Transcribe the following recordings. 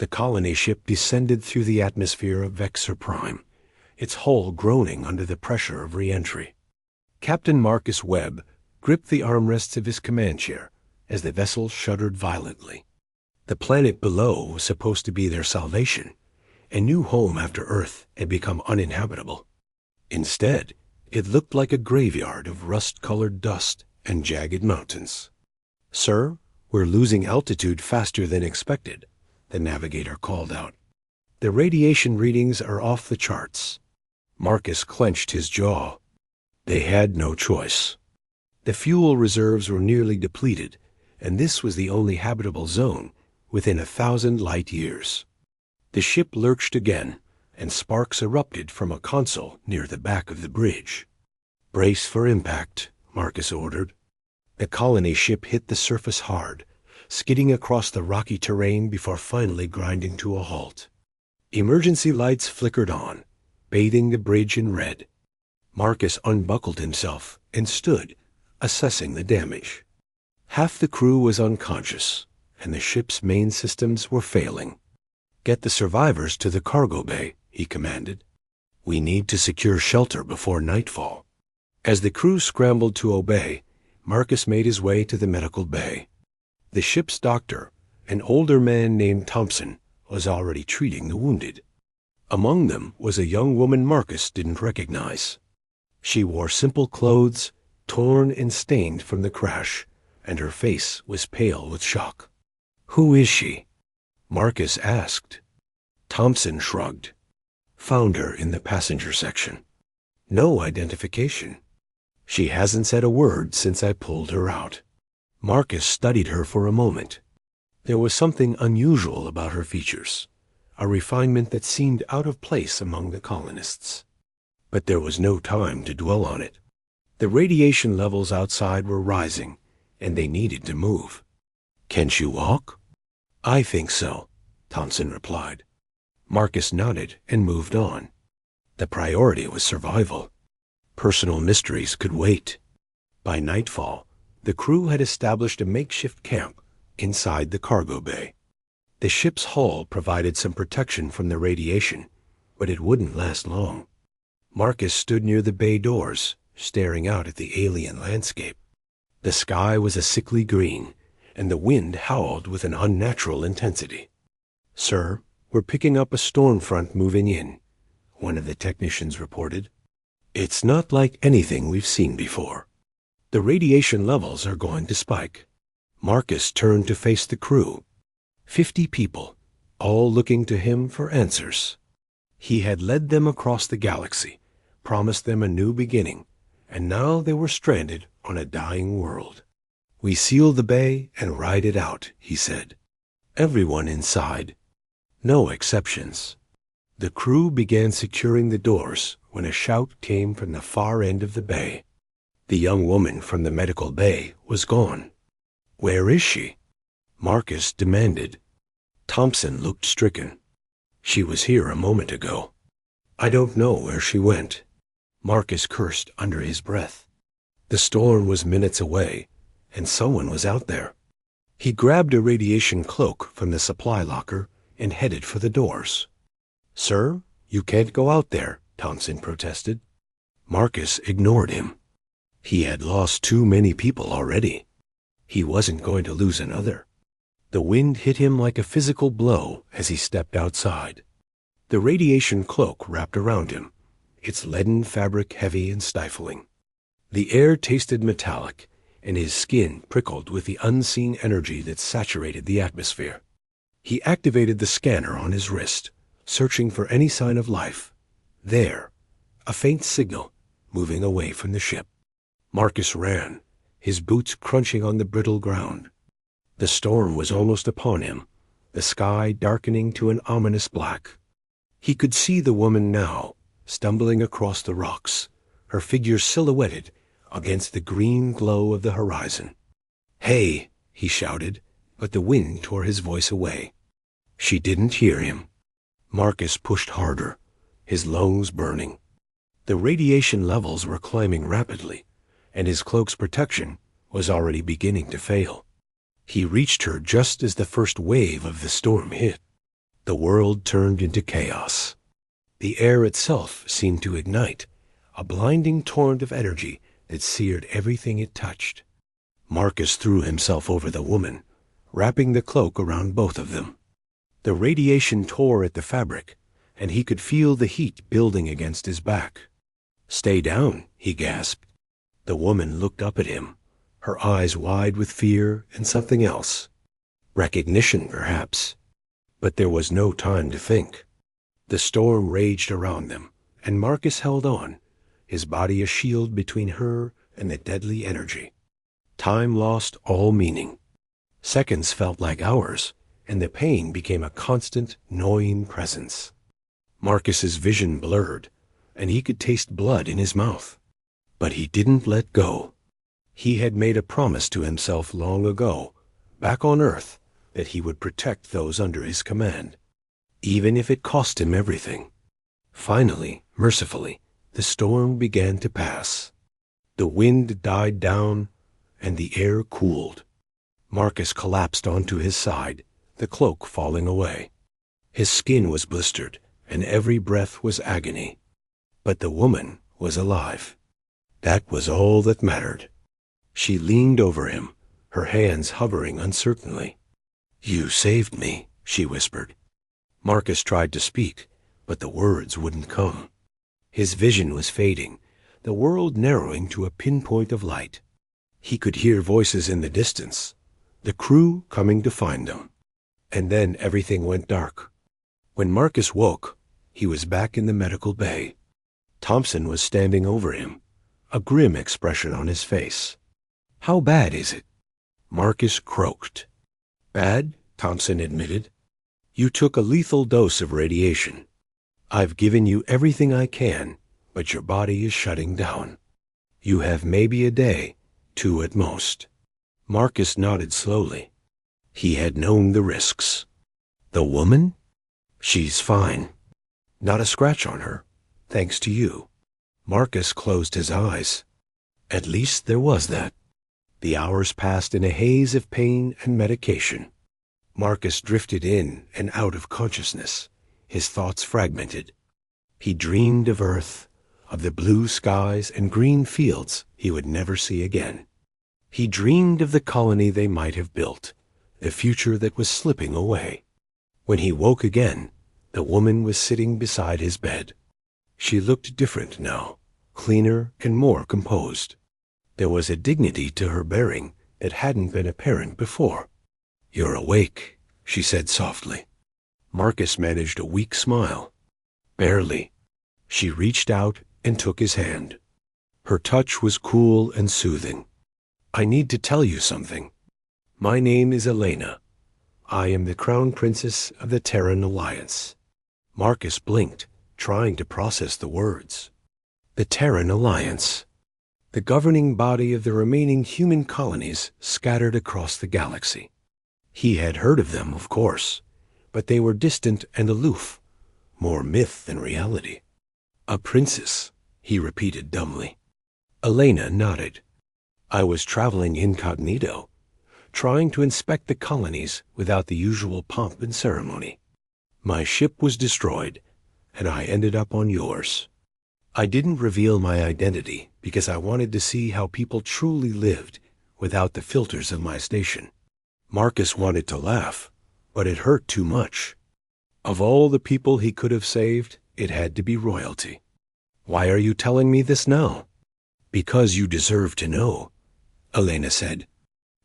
The colony ship descended through the atmosphere of Vexor Prime, its hull groaning under the pressure of re-entry. Captain Marcus Webb gripped the armrests of his command chair as the vessel shuddered violently. The planet below was supposed to be their salvation, a new home after Earth had become uninhabitable. Instead, it looked like a graveyard of rust-colored dust and jagged mountains. "Sir, we're losing altitude faster than expected," the navigator called out. "The radiation readings are off the charts." Marcus clenched his jaw. They had no choice. The fuel reserves were nearly depleted, and this was the only habitable zone within 1,000 light years. The ship lurched again, and sparks erupted from a console near the back of the bridge. "Brace for impact," Marcus ordered. The colony ship hit the surface hard, skidding across the rocky terrain before finally grinding to a halt. Emergency lights flickered on, bathing the bridge in red. Marcus unbuckled himself and stood, assessing the damage. Half the crew was unconscious, and the ship's main systems were failing. "Get the survivors to the cargo bay," he commanded. "We need to secure shelter before nightfall." As the crew scrambled to obey, Marcus made his way to the medical bay. The ship's doctor, an older man named Thompson, was already treating the wounded. Among them was a young woman Marcus didn't recognize. She wore simple clothes, torn and stained from the crash, and her face was pale with shock. "Who is she?" Marcus asked. Thompson shrugged. "Found her in the passenger section. No identification. She hasn't said a word since I pulled her out." Marcus studied her for a moment. There was something unusual about her features, a refinement that seemed out of place among the colonists. But there was no time to dwell on it. The radiation levels outside were rising, and they needed to move. "Can she walk?" "I think so," Thompson replied. Marcus nodded and moved on. The priority was survival. Personal mysteries could wait. By nightfall, the crew had established a makeshift camp inside the cargo bay. The ship's hull provided some protection from the radiation, but it wouldn't last long. Marcus stood near the bay doors, staring out at the alien landscape. The sky was a sickly green, and the wind howled with an unnatural intensity. "Sir, we're picking up a storm front moving in," one of the technicians reported. "It's not like anything we've seen before. The radiation levels are going to spike." Marcus turned to face the crew. 50 people, all looking to him for answers. He had led them across the galaxy, promised them a new beginning, and now they were stranded on a dying world. "We seal the bay and ride it out," he said. "Everyone inside. No exceptions." The crew began securing the doors when a shout came from the far end of the bay. The young woman from the medical bay was gone. "Where is she?" Marcus demanded. Thompson looked stricken. "She was here a moment ago." "I don't know where she went." Marcus cursed under his breath. The storm was minutes away, and someone was out there. He grabbed a radiation cloak from the supply locker and headed for the doors. "Sir, you can't go out there," Thompson protested. Marcus ignored him. He had lost too many people already. He wasn't going to lose another. The wind hit him like a physical blow as he stepped outside. The radiation cloak wrapped around him, its leaden fabric heavy and stifling. The air tasted metallic, and his skin prickled with the unseen energy that saturated the atmosphere. He activated the scanner on his wrist, searching for any sign of life. There, a faint signal, moving away from the ship. Marcus ran, his boots crunching on the brittle ground. The storm was almost upon him, the sky darkening to an ominous black. He could see the woman now, stumbling across the rocks, her figure silhouetted against the green glow of the horizon. "Hey!" he shouted, but the wind tore his voice away. She didn't hear him. Marcus pushed harder, his lungs burning. The radiation levels were climbing rapidly, and his cloak's protection was already beginning to fail. He reached her just as the first wave of the storm hit. The world turned into chaos. The air itself seemed to ignite, a blinding torrent of energy that seared everything it touched. Marcus threw himself over the woman, wrapping the cloak around both of them. The radiation tore at the fabric, and he could feel the heat building against his back. "Stay down," he gasped. The woman looked up at him, her eyes wide with fear and something else. Recognition, perhaps. But there was no time to think. The storm raged around them, and Marcus held on, his body a shield between her and the deadly energy. Time lost all meaning. Seconds felt like hours, and the pain became a constant, gnawing presence. Marcus's vision blurred, and he could taste blood in his mouth. But he didn't let go. He had made a promise to himself long ago, back on Earth, that he would protect those under his command, even if it cost him everything. Finally, mercifully, the storm began to pass. The wind died down, and the air cooled. Marcus collapsed onto his side, the cloak falling away. His skin was blistered, and every breath was agony. But the woman was alive. That was all that mattered. She leaned over him, her hands hovering uncertainly. "You saved me," she whispered. Marcus tried to speak, but the words wouldn't come. His vision was fading, the world narrowing to a pinpoint of light. He could hear voices in the distance, the crew coming to find them. And then everything went dark. When Marcus woke, he was back in the medical bay. Thompson was standing over him, a grim expression on his face. "How bad is it?" Marcus croaked. "Bad," Thompson admitted. "You took a lethal dose of radiation. I've given you everything I can, but your body is shutting down. You have maybe a day, 2 at most." Marcus nodded slowly. He had known the risks. "The woman?" "She's fine. Not a scratch on her, thanks to you." Marcus closed his eyes. At least there was that. The hours passed in a haze of pain and medication. Marcus drifted in and out of consciousness, his thoughts fragmented. He dreamed of Earth, of the blue skies and green fields he would never see again. He dreamed of the colony they might have built, the future that was slipping away. When he woke again, the woman was sitting beside his bed. She looked different now, cleaner and more composed. There was a dignity to her bearing that hadn't been apparent before. "You're awake," she said softly. Marcus managed a weak smile. "Barely." She reached out and took his hand. Her touch was cool and soothing. "I need to tell you something. My name is Elena. I am the Crown Princess of the Terran Alliance." Marcus blinked, trying to process the words. The Terran Alliance, the governing body of the remaining human colonies scattered across the galaxy. He had heard of them, of course, but they were distant and aloof, more myth than reality. "A princess," he repeated dumbly. Elena nodded. "I was traveling incognito, trying to inspect the colonies without the usual pomp and ceremony. My ship was destroyed, and I ended up on yours. I didn't reveal my identity because I wanted to see how people truly lived without the filters of my station." Marcus wanted to laugh, but it hurt too much. Of all the people he could have saved, it had to be royalty. "Why are you telling me this now?" "Because you deserve to know," Elena said.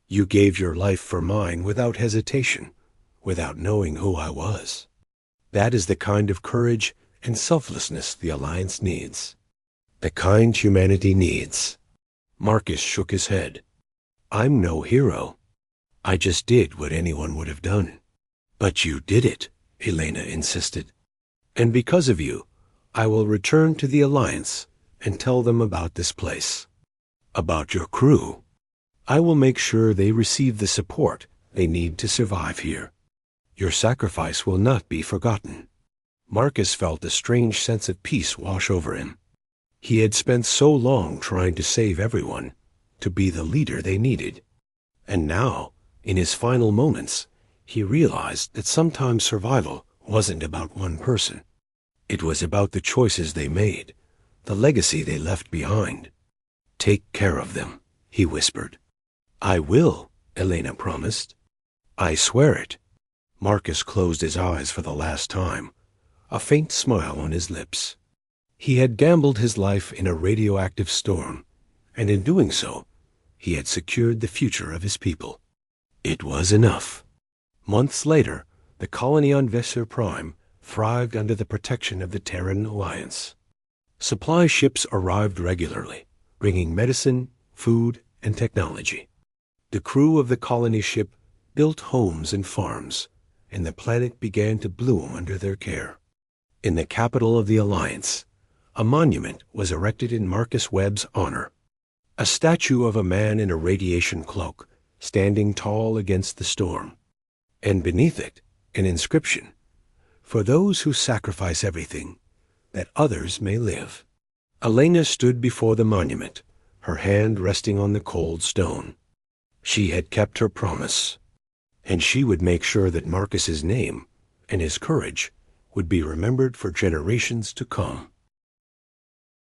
"You gave your life for mine without hesitation, without knowing who I was. That is the kind of courage and selflessness the Alliance needs. The kind humanity needs." Marcus shook his head. "I'm no hero. I just did what anyone would have done." "But you did it," Elena insisted. "And because of you, I will return to the Alliance and tell them about this place. About your crew. I will make sure they receive the support they need to survive here. Your sacrifice will not be forgotten." Marcus felt a strange sense of peace wash over him. He had spent so long trying to save everyone, to be the leader they needed. And now, in his final moments, he realized that sometimes survival wasn't about one person. It was about the choices they made, the legacy they left behind. "Take care of them," he whispered. "I will," Elena promised. "I swear it." Marcus closed his eyes for the last time, a faint smile on his lips. He had gambled his life in a radioactive storm, and in doing so, he had secured the future of his people. It was enough. Months later, the colony on Vexor Prime thrived under the protection of the Terran Alliance. Supply ships arrived regularly, bringing medicine, food, and technology. The crew of the colony ship built homes and farms, and the planet began to bloom under their care. In the capital of the Alliance, a monument was erected in Marcus Webb's honor. A statue of a man in a radiation cloak, standing tall against the storm. And beneath it, an inscription, "For those who sacrifice everything, that others may live." Elena stood before the monument, her hand resting on the cold stone. She had kept her promise, and she would make sure that Marcus's name and his courage would be remembered for generations to come.